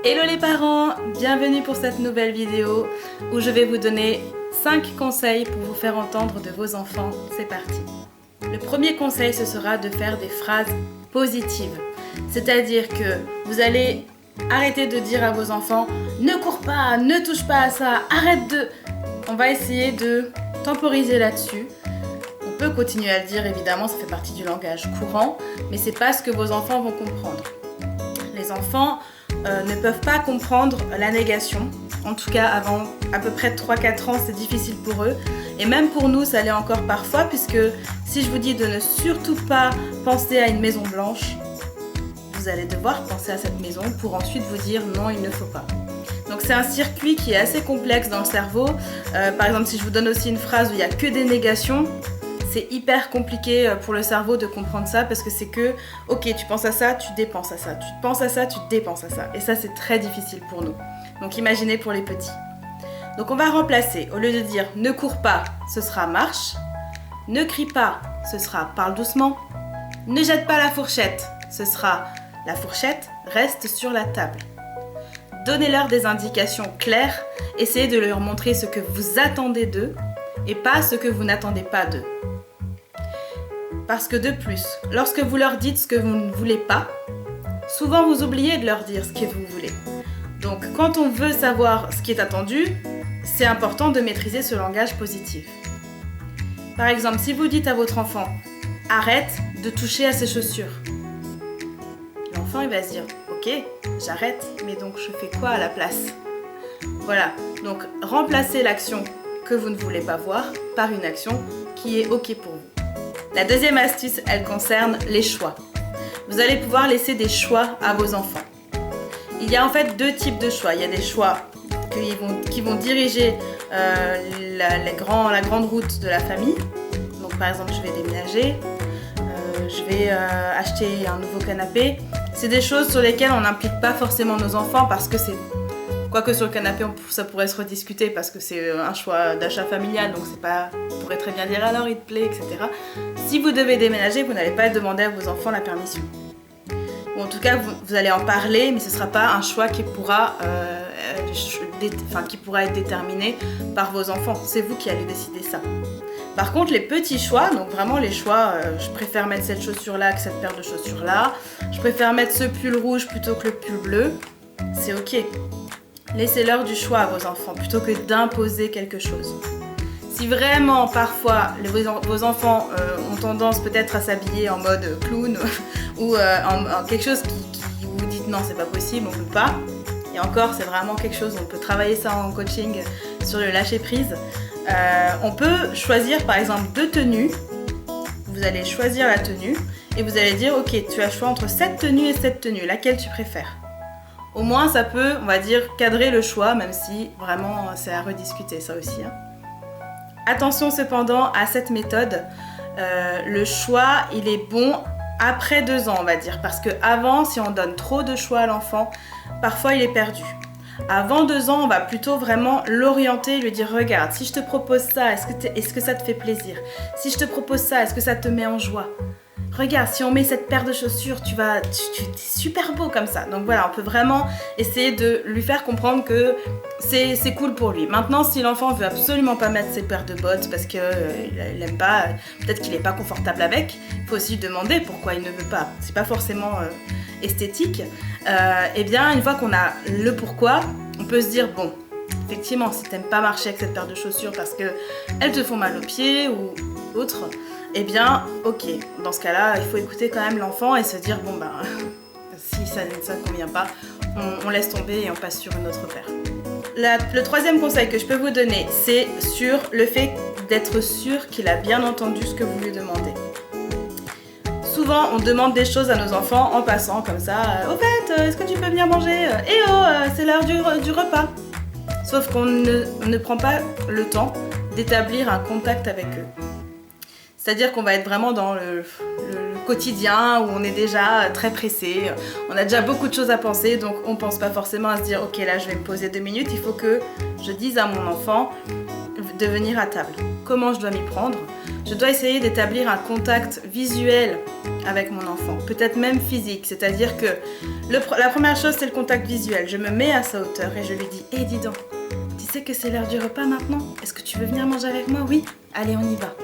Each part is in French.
Hello les parents, bienvenue pour cette nouvelle vidéo où je vais vous donner 5 conseils pour vous faire entendre de vos enfants. C'est parti. Le premier conseil, ce sera de faire des phrases positives. C'est-à-dire que vous allez arrêter de dire à vos enfants « Ne cours pas, ne touche pas à ça, arrête de... » On va essayer de temporiser là-dessus. On peut continuer à le dire, évidemment, ça fait partie du langage courant, mais c'est pas ce que vos enfants vont comprendre. Les enfants ne peuvent pas comprendre la négation. En tout cas, avant à peu près 3-4 ans, c'est difficile pour eux. Et même pour nous, ça l'est encore parfois, puisque si je vous dis de ne surtout pas penser à une maison blanche, vous allez devoir penser à cette maison pour ensuite vous dire non, il ne faut pas. Donc c'est un circuit qui est assez complexe dans le cerveau. Par exemple, si je vous donne aussi une phrase où il n'y a que des négations, c'est hyper compliqué pour le cerveau de comprendre ça parce que c'est que, ok, tu penses à ça, tu dépenses à ça, tu penses à ça, tu dépenses à ça. Et ça, c'est très difficile pour nous. Donc imaginez pour les petits. Donc on va remplacer, au lieu de dire ne cours pas, ce sera marche. Ne crie pas, ce sera parle doucement. Ne jette pas la fourchette, ce sera la fourchette reste sur la table. Donnez-leur des indications claires, essayez de leur montrer ce que vous attendez d'eux et pas ce que vous n'attendez pas d'eux. Parce que de plus, lorsque vous leur dites ce que vous ne voulez pas, souvent vous oubliez de leur dire ce que vous voulez. Donc quand on veut savoir ce qui est attendu, c'est important de maîtriser ce langage positif. Par exemple, si vous dites à votre enfant « Arrête de toucher à ses chaussures », l'enfant il va se dire « Ok, j'arrête, mais donc je fais quoi à la place ?» Voilà, donc remplacez l'action que vous ne voulez pas voir par une action qui est ok pour vous. La deuxième astuce, elle concerne les choix. Vous allez pouvoir laisser des choix à vos enfants. Il y a en fait deux types de choix. Il y a des choix qui vont diriger la grande route de la famille. Donc par exemple, je vais déménager, je vais acheter un nouveau canapé. C'est des choses sur lesquelles on n'implique pas forcément nos enfants parce que c'est... Quoique sur le canapé, ça pourrait se rediscuter parce que c'est un choix d'achat familial, donc c'est pas... On pourrait très bien dire alors il te plaît, etc. Si vous devez déménager, vous n'allez pas demander à vos enfants la permission. Ou en tout cas, vous allez en parler, mais ce ne sera pas un choix qui pourra être déterminé par vos enfants. C'est vous qui allez décider ça. Par contre, les petits choix, donc vraiment les choix, je préfère mettre cette chaussure-là que cette paire de chaussures-là, je préfère mettre ce pull rouge plutôt que le pull bleu, c'est ok. Laissez-leur du choix à vos enfants plutôt que d'imposer quelque chose. Si vraiment parfois vos enfants ont tendance peut-être à s'habiller en mode clown ou en quelque chose qui vous dites non c'est pas possible, on ne peut pas, et encore c'est vraiment quelque chose, on peut travailler ça en coaching sur le lâcher prise. On peut choisir par exemple deux tenues, vous allez choisir la tenue et vous allez dire ok tu as le choix entre cette tenue et cette tenue, laquelle tu préfères. Au moins ça peut, on va dire, cadrer le choix, même si vraiment c'est à rediscuter ça aussi. Attention cependant à cette méthode, le choix il est bon après 2 ans on va dire, parce qu'avant si on donne trop de choix à l'enfant, parfois il est perdu. Avant 2 ans on va plutôt vraiment l'orienter, lui dire regarde si je te propose ça, est-ce que ça te fait plaisir? Si je te propose ça, est-ce que ça te met en joie? Regarde, si on met cette paire de chaussures, tu es super beau comme ça. Donc voilà, on peut vraiment essayer de lui faire comprendre que c'est cool pour lui. Maintenant, si l'enfant veut absolument pas mettre ses paires de bottes parce qu'il n'aime pas, peut-être qu'il n'est pas confortable avec, il faut aussi lui demander pourquoi il ne veut pas. C'est pas forcément esthétique. Et bien, une fois qu'on a le pourquoi, on peut se dire bon, effectivement, si t'aimes pas marcher avec cette paire de chaussures parce qu'elles te font mal aux pieds ou autre, eh bien, ok, dans ce cas-là, il faut écouter quand même l'enfant et se dire, bon ben, si ça ne convient pas, on laisse tomber et on passe sur une autre paire. Le troisième conseil que je peux vous donner, c'est sur le fait d'être sûr qu'il a bien entendu ce que vous lui demandez. Souvent, on demande des choses à nos enfants en passant comme ça, au fait, est-ce que tu peux venir manger? Eh oh, c'est l'heure du repas. Sauf qu'on ne prend pas le temps d'établir un contact avec eux. C'est-à-dire qu'on va être vraiment dans le quotidien où on est déjà très pressé, on a déjà beaucoup de choses à penser, donc on ne pense pas forcément à se dire ok là je vais me poser 2 minutes, il faut que je dise à mon enfant de venir à table. Comment je dois m'y prendre? Je dois essayer d'établir un contact visuel avec mon enfant, peut-être même physique. C'est-à-dire que la première chose, c'est le contact visuel. Je me mets à sa hauteur et je lui dis « Hé, dis donc, tu sais que c'est l'heure du repas maintenant? Est-ce que tu veux venir manger avec moi? Oui? Allez, on y va. »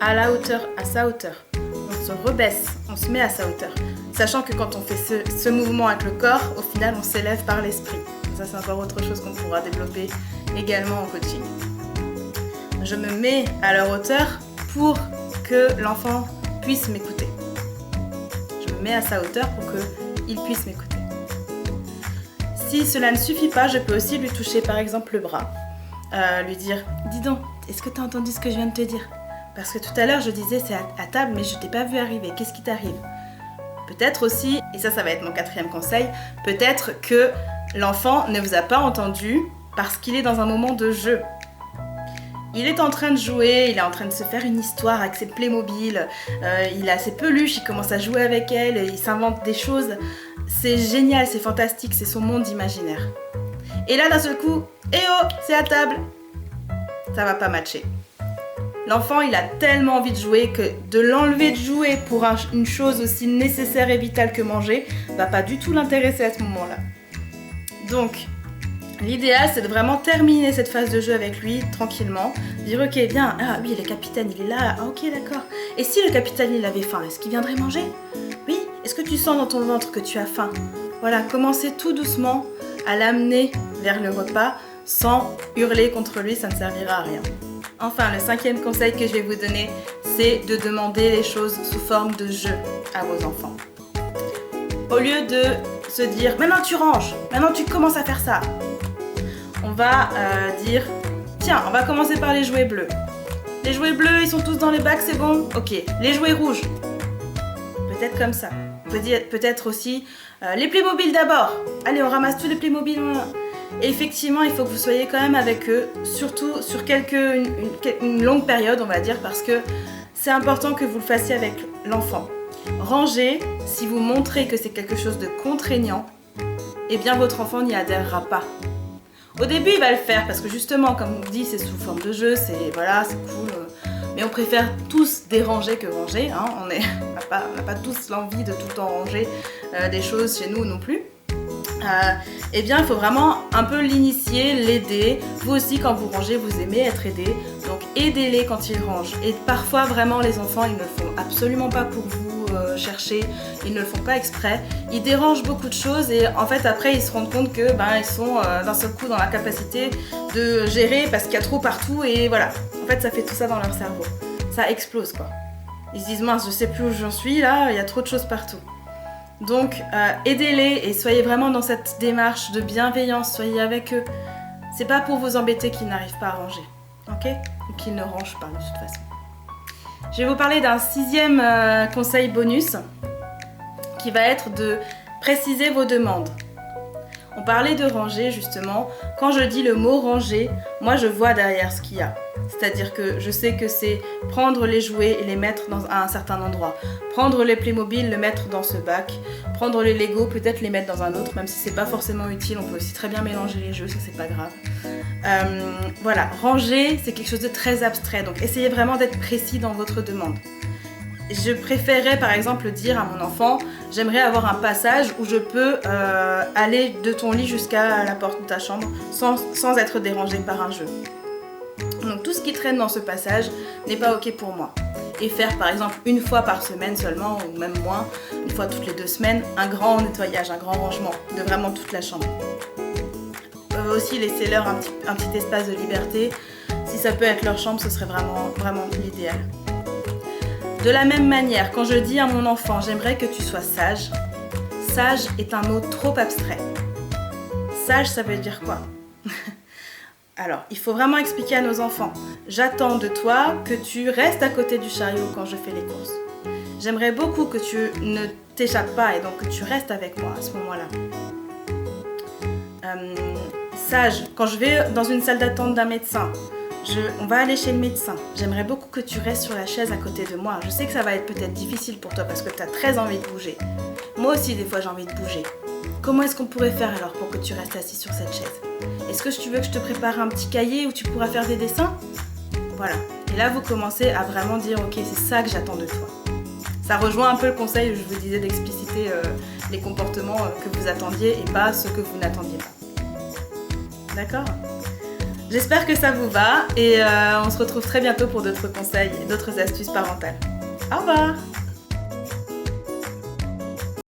À la hauteur, à sa hauteur. On se rebaisse, on se met à sa hauteur. Sachant que quand on fait ce mouvement avec le corps, au final, on s'élève par l'esprit. Ça, c'est encore autre chose qu'on pourra développer également en coaching. Je me mets à leur hauteur pour que l'enfant puisse m'écouter. Je me mets à sa hauteur pour qu'il puisse m'écouter. Si cela ne suffit pas, je peux aussi lui toucher par exemple le bras. Lui dire « Dis donc, est-ce que tu as entendu ce que je viens de te dire ? Parce que tout à l'heure je disais c'est à table mais je t'ai pas vu arriver, qu'est-ce qui t'arrive ?» Peut-être aussi, et ça va être mon 4e conseil, peut-être que l'enfant ne vous a pas entendu parce qu'il est dans un moment de jeu. Il est en train de jouer, il est en train de se faire une histoire avec ses Playmobil, il a ses peluches, il commence à jouer avec elles, il s'invente des choses. C'est génial, c'est fantastique, c'est son monde imaginaire. Et là, d'un seul coup, eh oh, c'est à table. Ça va pas matcher. L'enfant, il a tellement envie de jouer que de l'enlever de jouer pour une chose aussi nécessaire et vitale que manger va pas du tout l'intéresser à ce moment-là. Donc, l'idéal, c'est de vraiment terminer cette phase de jeu avec lui tranquillement. Dire ok, bien, ah oui, le capitaine, il est là, ah, ok, d'accord. Et si le capitaine, il avait faim, est-ce qu'il viendrait manger? Oui, est-ce que tu sens dans ton ventre que tu as faim? Voilà, commencez tout doucement à l'amener vers le repas sans hurler contre lui, ça ne servira à rien. Enfin, le 5e conseil que je vais vous donner, c'est de demander les choses sous forme de jeu à vos enfants. Au lieu de se dire « Maintenant tu ranges, maintenant tu commences à faire ça », on va dire « Tiens, on va commencer par les jouets bleus. Les jouets bleus, ils sont tous dans les bacs, c'est bon? Ok. Les jouets rouges. » Peut-être comme ça. Peut-être aussi les Playmobil d'abord. Allez, on ramasse tous les Playmobil. Et effectivement, il faut que vous soyez quand même avec eux, surtout sur une longue période, on va dire, parce que c'est important que vous le fassiez avec l'enfant. Ranger, si vous montrez que c'est quelque chose de contraignant, eh bien votre enfant n'y adhérera pas. Au début, il va le faire parce que justement, comme on dit, c'est sous forme de jeu, c'est cool. Mais on préfère tous déranger que ranger. Hein. On n'a pas tous l'envie de tout le temps ranger des choses chez nous non plus. Eh bien, il faut vraiment un peu l'initier, l'aider. Vous aussi, quand vous rangez, vous aimez être aidé. Donc, aidez-les quand ils rangent. Et parfois, vraiment, les enfants, ils ne le font absolument pas pour vous chercher. Ils ne le font pas exprès. Ils dérangent beaucoup de choses et en fait, après, ils se rendent compte que ils sont d'un seul coup dans la capacité de gérer parce qu'il y a trop partout et voilà. En fait, ça fait tout ça dans leur cerveau. Ça explose, quoi. Ils se disent, mince, je sais plus où j'en suis, là, il y a trop de choses partout. Donc, aidez-les et soyez vraiment dans cette démarche de bienveillance, soyez avec eux. C'est pas pour vous embêter qu'ils n'arrivent pas à ranger, ok? Ou qu'ils ne rangent pas de toute façon. Je vais vous parler d'un 6e conseil bonus qui va être de préciser vos demandes. On parlait de ranger justement. Quand je dis le mot ranger, moi je vois derrière ce qu'il y a. C'est-à-dire que je sais que c'est prendre les jouets et les mettre à un certain endroit. Prendre les Playmobil, le mettre dans ce bac. Prendre les Lego, peut-être les mettre dans un autre, même si c'est pas forcément utile. On peut aussi très bien mélanger les jeux, ça c'est pas grave. Voilà, ranger, c'est quelque chose de très abstrait. Donc essayez vraiment d'être précis dans votre demande. Je préférerais par exemple dire à mon enfant, j'aimerais avoir un passage où je peux aller de ton lit jusqu'à la porte de ta chambre sans être dérangé par un jeu. Donc tout ce qui traîne dans ce passage n'est pas ok pour moi. Et faire par exemple une fois par semaine seulement, ou même moins, une fois toutes les 2 semaines, un grand nettoyage, un grand rangement de vraiment toute la chambre. Aussi laisser-leur un petit espace de liberté. Si ça peut être leur chambre, ce serait vraiment l'idéal. De la même manière, quand je dis à mon enfant, j'aimerais que tu sois sage, sage est un mot trop abstrait. Sage, ça veut dire quoi? Alors, il faut vraiment expliquer à nos enfants, j'attends de toi que tu restes à côté du chariot quand je fais les courses. J'aimerais beaucoup que tu ne t'échappes pas et donc que tu restes avec moi à ce moment-là. Sage, quand je vais dans une salle d'attente d'un médecin, on va aller chez le médecin. J'aimerais beaucoup que tu restes sur la chaise à côté de moi. Je sais que ça va être peut-être difficile pour toi parce que tu as très envie de bouger. Moi aussi, des fois, j'ai envie de bouger. Comment est-ce qu'on pourrait faire alors pour que tu restes assis sur cette chaise? Est-ce que tu veux que je te prépare un petit cahier où tu pourras faire des dessins? Voilà. Et là, vous commencez à vraiment dire, ok, c'est ça que j'attends de toi. Ça rejoint un peu le conseil où je vous disais d'expliciter les comportements que vous attendiez et pas ceux que vous n'attendiez pas. D'accord ? J'espère que ça vous va et on se retrouve très bientôt pour d'autres conseils et d'autres astuces parentales. Au revoir!